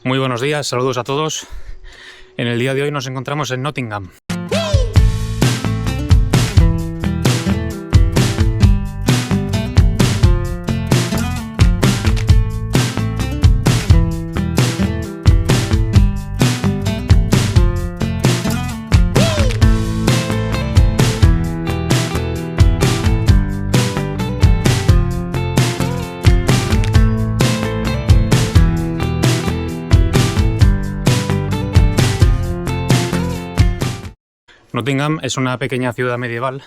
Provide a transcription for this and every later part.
Muy buenos días, saludos a todos. En el día de hoy nos encontramos en Nottingham. Nottingham es una pequeña ciudad medieval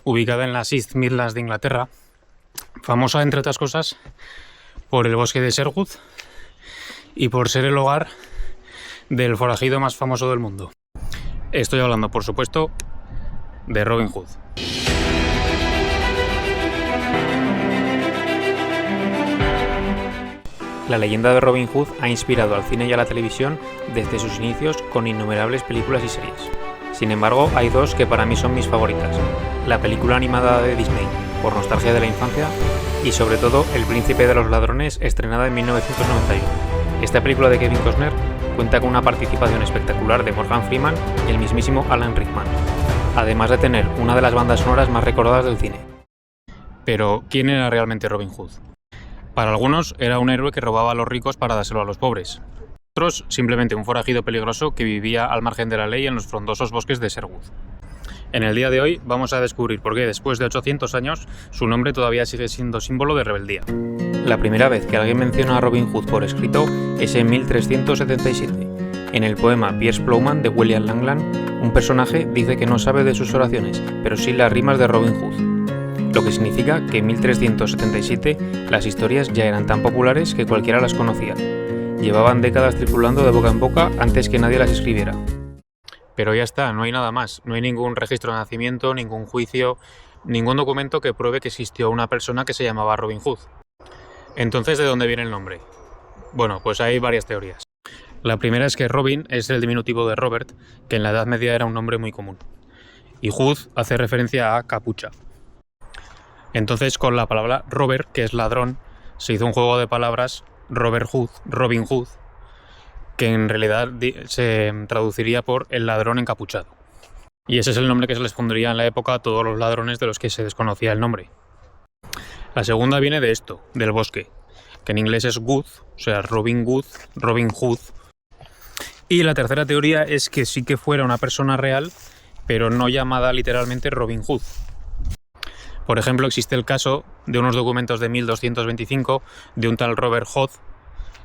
ubicada en las East Midlands de Inglaterra, famosa entre otras cosas por el bosque de Sherwood y por ser el hogar del forajido más famoso del mundo. Estoy hablando, por supuesto, de Robin Hood. La leyenda de Robin Hood ha inspirado al cine y a la televisión desde sus inicios con innumerables películas y series. Sin embargo, hay dos que para mí son mis favoritas: la película animada de Disney, por nostalgia de la infancia, y sobre todo El Príncipe de los Ladrones, estrenada en 1991. Esta película de Kevin Costner cuenta con una participación espectacular de Morgan Freeman y el mismísimo Alan Rickman, además de tener una de las bandas sonoras más recordadas del cine. Pero, ¿quién era realmente Robin Hood? Para algunos era un héroe que robaba a los ricos para dárselo a los pobres. Otros, simplemente un forajido peligroso que vivía al margen de la ley en los frondosos bosques de Sherwood. En el día de hoy vamos a descubrir por qué, después de 800 años, su nombre todavía sigue siendo símbolo de rebeldía. La primera vez que alguien menciona a Robin Hood por escrito es en 1377. En el poema Piers Plowman de William Langland, un personaje dice que no sabe de sus oraciones, pero sí las rimas de Robin Hood. Lo que significa que en 1377 las historias ya eran tan populares que cualquiera las conocía. Llevaban décadas circulando de boca en boca antes que nadie las escribiera. Pero ya está, no hay nada más. No hay ningún registro de nacimiento, ningún juicio, ningún documento que pruebe que existió una persona que se llamaba Robin Hood. Entonces, ¿de dónde viene el nombre? Bueno, pues hay varias teorías. La primera es que Robin es el diminutivo de Robert, que en la Edad Media era un nombre muy común. Y Hood hace referencia a capucha. Entonces, con la palabra Robert, que es ladrón, se hizo un juego de palabras Robert Hood, Robin Hood, que en realidad se traduciría por el ladrón encapuchado. Y ese es el nombre que se les pondría en la época a todos los ladrones de los que se desconocía el nombre. La segunda viene de esto, del bosque, que en inglés es Good, o sea, Robin Good, Robin Hood. Y la tercera teoría es que sí que fuera una persona real, pero no llamada literalmente Robin Hood. Por ejemplo, existe el caso de unos documentos de 1225 de un tal Robert Hood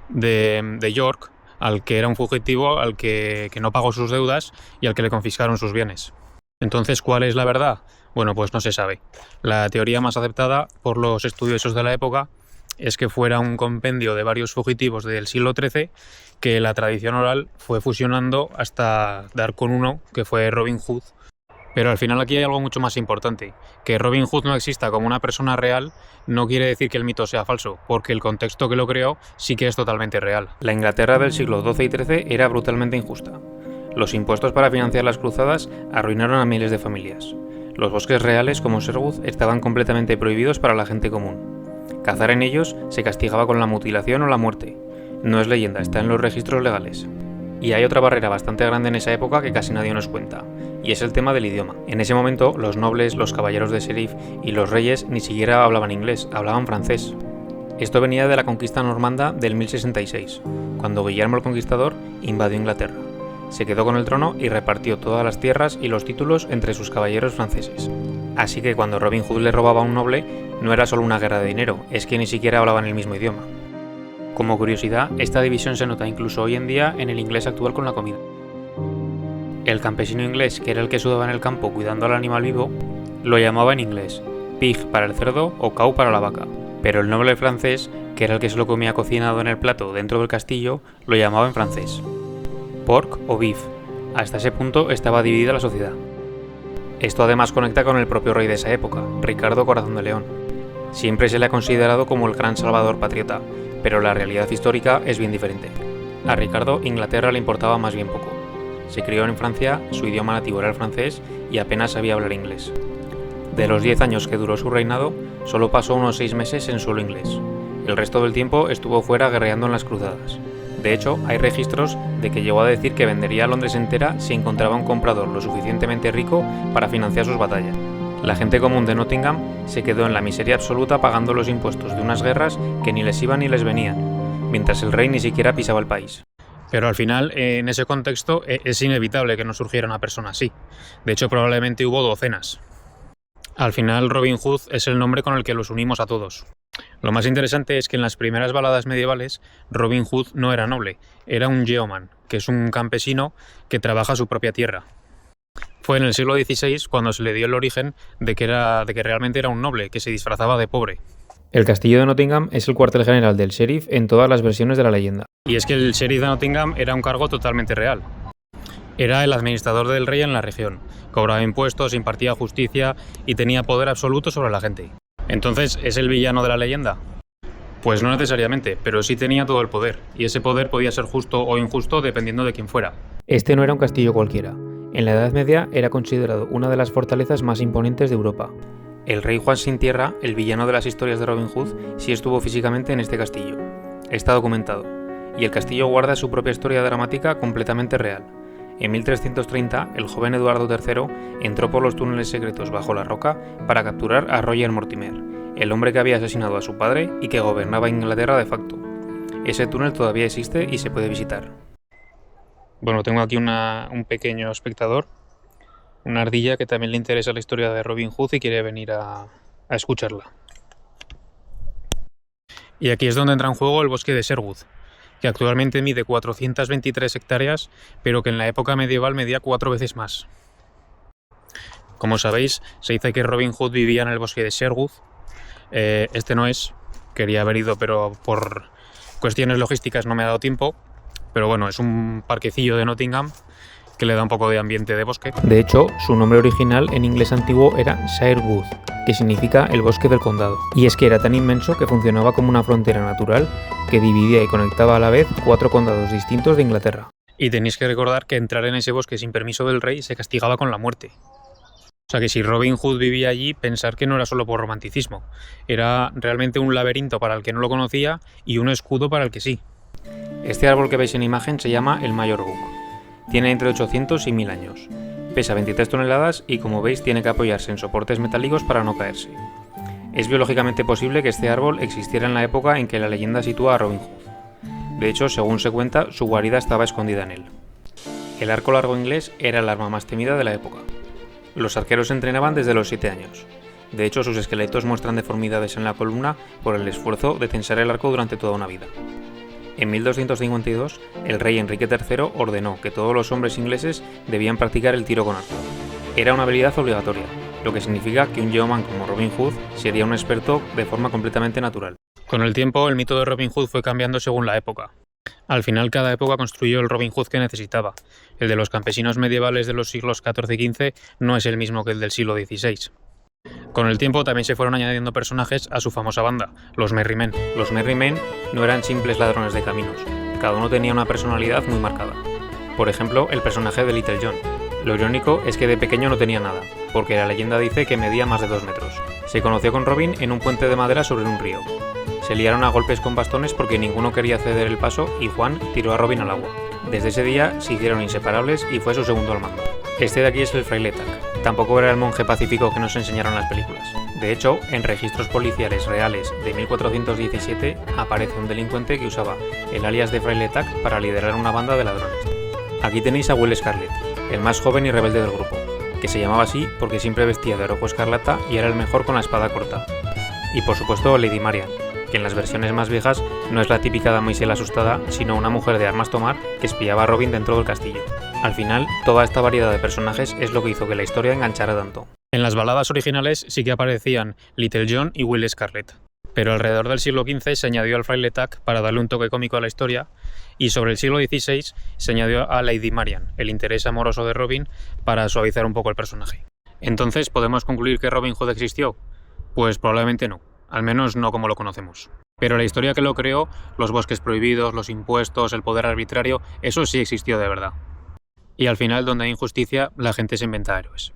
de York, al que era un fugitivo, al que no pagó sus deudas y al que le confiscaron sus bienes. Entonces, ¿cuál es la verdad? Bueno, pues no se sabe. La teoría más aceptada por los estudiosos de la época es que fuera un compendio de varios fugitivos del siglo XIII que la tradición oral fue fusionando hasta dar con uno, que fue Robin Hood. Pero al final aquí hay algo mucho más importante. Que Robin Hood no exista como una persona real no quiere decir que el mito sea falso, porque el contexto que lo creó sí que es totalmente real. La Inglaterra del siglo XII y XIII era brutalmente injusta. Los impuestos para financiar las cruzadas arruinaron a miles de familias. Los bosques reales como Sherwood estaban completamente prohibidos para la gente común. Cazar en ellos se castigaba con la mutilación o la muerte. No es leyenda, está en los registros legales. Y hay otra barrera bastante grande en esa época que casi nadie nos cuenta, y es el tema del idioma. En ese momento, los nobles, los caballeros de sheriff y los reyes ni siquiera hablaban inglés, hablaban francés. Esto venía de la conquista normanda del 1066, cuando Guillermo el Conquistador invadió Inglaterra. Se quedó con el trono y repartió todas las tierras y los títulos entre sus caballeros franceses. Así que cuando Robin Hood le robaba a un noble, no era solo una guerra de dinero, es que ni siquiera hablaban el mismo idioma. Como curiosidad, esta división se nota incluso hoy en día en el inglés actual con la comida. El campesino inglés, que era el que sudaba en el campo cuidando al animal vivo, lo llamaba en inglés pig para el cerdo o cow para la vaca. Pero el noble francés, que era el que se lo comía cocinado en el plato dentro del castillo, lo llamaba en francés pork o beef. Hasta ese punto estaba dividida la sociedad. Esto además conecta con el propio rey de esa época, Ricardo Corazón de León. Siempre se le ha considerado como el gran salvador patriota, pero la realidad histórica es bien diferente. A Ricardo, Inglaterra le importaba más bien poco. Se crió en Francia, su idioma nativo era el francés y apenas sabía hablar inglés. De los 10 años que duró su reinado, solo pasó unos 6 meses en suelo inglés. El resto del tiempo estuvo fuera guerreando en las cruzadas. De hecho, hay registros de que llegó a decir que vendería Londres entera si encontraba un comprador lo suficientemente rico para financiar sus batallas. La gente común de Nottingham se quedó en la miseria absoluta pagando los impuestos de unas guerras que ni les iban ni les venían, mientras el rey ni siquiera pisaba el país. Pero al final, en ese contexto, es inevitable que no surgiera una persona así. De hecho, probablemente hubo docenas. Al final, Robin Hood es el nombre con el que los unimos a todos. Lo más interesante es que en las primeras baladas medievales, Robin Hood no era noble, era un yeoman, que es un campesino que trabaja su propia tierra. Fue en el siglo XVI cuando se le dio el origen de que realmente era un noble, que se disfrazaba de pobre. El castillo de Nottingham es el cuartel general del sheriff en todas las versiones de la leyenda. Y es que el sheriff de Nottingham era un cargo totalmente real. Era el administrador del rey en la región, cobraba impuestos, impartía justicia y tenía poder absoluto sobre la gente. Entonces, ¿es el villano de la leyenda? Pues no necesariamente, pero sí tenía todo el poder, y ese poder podía ser justo o injusto dependiendo de quién fuera. Este no era un castillo cualquiera. En la Edad Media era considerado una de las fortalezas más imponentes de Europa. El rey Juan Sin Tierra, el villano de las historias de Robin Hood, sí estuvo físicamente en este castillo. Está documentado, y el castillo guarda su propia historia dramática completamente real. En 1330, el joven Eduardo III entró por los túneles secretos bajo la roca para capturar a Roger Mortimer, el hombre que había asesinado a su padre y que gobernaba Inglaterra de facto. Ese túnel todavía existe y se puede visitar. Bueno, tengo aquí un pequeño espectador, una ardilla que también le interesa la historia de Robin Hood y quiere venir a escucharla. Y aquí es donde entra en juego el bosque de Sherwood, que actualmente mide 423 hectáreas, pero que en la época medieval medía 4 veces más. Como sabéis, se dice que Robin Hood vivía en el bosque de Sherwood. Este no es, quería haber ido, pero por cuestiones logísticas no me ha dado tiempo. Pero bueno, es un parquecillo de Nottingham que le da un poco de ambiente de bosque. De hecho, su nombre original en inglés antiguo era Shirewood, que significa el bosque del condado. Y es que era tan inmenso que funcionaba como una frontera natural que dividía y conectaba a la vez 4 condados distintos de Inglaterra. Y tenéis que recordar que entrar en ese bosque sin permiso del rey se castigaba con la muerte. O sea que si Robin Hood vivía allí, pensar que no era solo por romanticismo. Era realmente un laberinto para el que no lo conocía y un escudo para el que sí. Este árbol que veis en imagen se llama el Mayor Oak. Tiene entre 800 y 1000 años. Pesa 23 toneladas y, como veis, tiene que apoyarse en soportes metálicos para no caerse. Es biológicamente posible que este árbol existiera en la época en que la leyenda sitúa a Robin Hood. De hecho, según se cuenta, su guarida estaba escondida en él. El arco largo inglés era el arma más temida de la época. Los arqueros se entrenaban desde los 7 años. De hecho, sus esqueletos muestran deformidades en la columna por el esfuerzo de tensar el arco durante toda una vida. En 1252, el rey Enrique III ordenó que todos los hombres ingleses debían practicar el tiro con arco. Era una habilidad obligatoria, lo que significa que un yeoman como Robin Hood sería un experto de forma completamente natural. Con el tiempo, el mito de Robin Hood fue cambiando según la época. Al final, cada época construyó el Robin Hood que necesitaba. El de los campesinos medievales de los siglos XIV y XV no es el mismo que el del siglo XVI. Con el tiempo también se fueron añadiendo personajes a su famosa banda, los Merry Men. Los Merry Men no eran simples ladrones de caminos, cada uno tenía una personalidad muy marcada. Por ejemplo, el personaje de Little John. Lo irónico es que de pequeño no tenía nada, porque la leyenda dice que medía más de 2 metros. Se conoció con Robin en un puente de madera sobre un río. Se liaron a golpes con bastones porque ninguno quería ceder el paso y Juan tiró a Robin al agua. Desde ese día se hicieron inseparables y fue su segundo al mando. Este de aquí es el fraile Tuck. Tampoco era el monje pacífico que nos enseñaron las películas. De hecho, en registros policiales reales de 1417 aparece un delincuente que usaba el alias de fraile Tuck para liderar una banda de ladrones. Aquí tenéis a Will Scarlet, el más joven y rebelde del grupo, que se llamaba así porque siempre vestía de rojo escarlata y era el mejor con la espada corta. Y por supuesto Lady Marian, que en las versiones más viejas no es la típica damisela asustada, sino una mujer de armas tomar que espiaba a Robin dentro del castillo. Al final, toda esta variedad de personajes es lo que hizo que la historia enganchara tanto. En las baladas originales sí que aparecían Little John y Will Scarlet, pero alrededor del siglo XV se añadió al fraile Tuck para darle un toque cómico a la historia, y sobre el siglo XVI se añadió a Lady Marian, el interés amoroso de Robin, para suavizar un poco el personaje. Entonces, ¿podemos concluir que Robin Hood existió? Pues probablemente no, al menos no como lo conocemos. Pero la historia que lo creó, los bosques prohibidos, los impuestos, el poder arbitrario, eso sí existió de verdad. Y al final, donde hay injusticia, la gente se inventa héroes.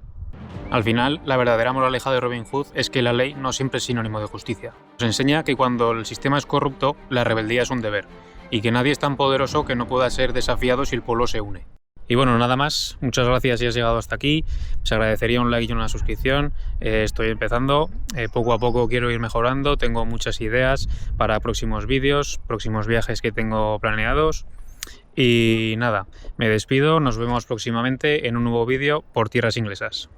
Al final, la verdadera moraleja de Robin Hood es que la ley no siempre es sinónimo de justicia. Nos enseña que cuando el sistema es corrupto, la rebeldía es un deber, y que nadie es tan poderoso que no pueda ser desafiado si el pueblo se une. Y bueno, nada más, muchas gracias si has llegado hasta aquí, se agradecería un like y una suscripción. Estoy empezando, poco a poco quiero ir mejorando, tengo muchas ideas para próximos vídeos, próximos viajes que tengo planeados. Y nada, me despido, nos vemos próximamente en un nuevo vídeo por Tierras Inglesas.